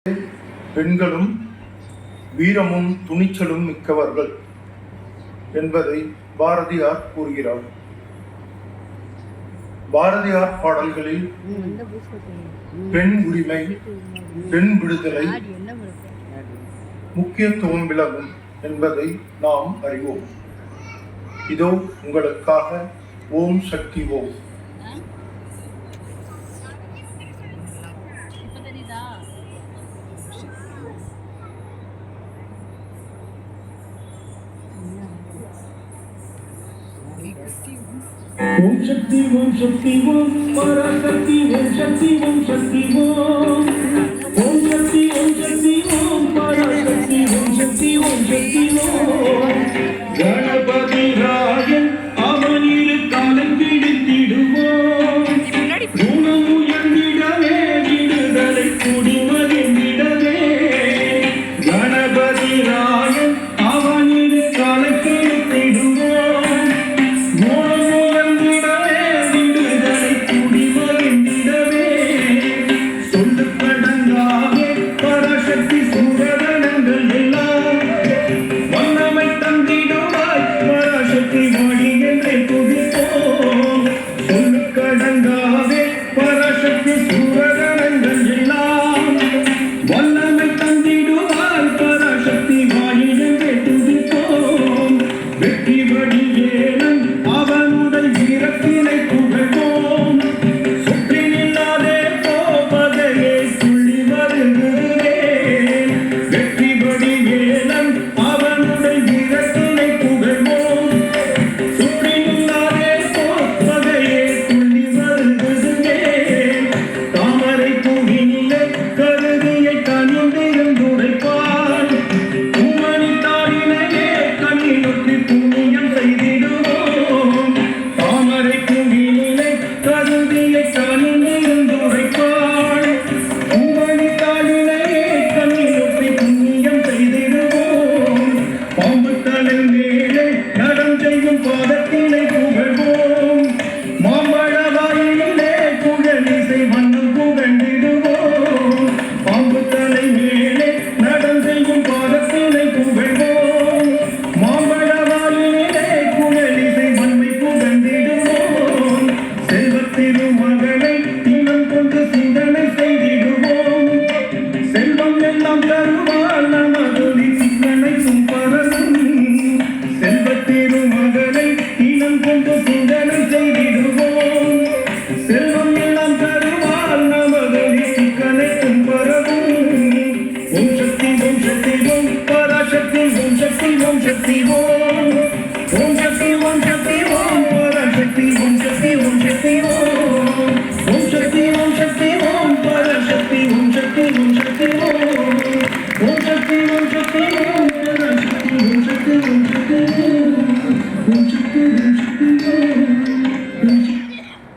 பெண்களும் வீரமும் துணிச்சலும் மிக்கவர்கள் என்பதை பாரதியார் கூறுகிறார். பாரதியார் பாடல்களில் பெண் உரிமை, பெண் விடுதலை முக்கியத்துவம் விளங்கும் என்பதை நாம் அறிவோம். இதோ உங்களுக்காக ஓம் சக்தி ஓம். ஓம் சக்தி ஓம் சக்தி ஓம் பராசக்தி ஓம் சக்தி ஓம் சக்தி ஓம். ஓம் சக்தி ஓம் சக்தி ஓம் பராசக்தி ஓம் சக்தி ஓம் சக்தி ஓம். கணபதி ராயன் அவனிரு காலம் பிடித்திடுவோம். குணம் உயர்ந்திடவே விடுதலை குடிமதிந்திடவே. கணபதி ராயன் அவனிரு காலம் பிடித்திடுவோம். Om Shakti Om Shakti Om.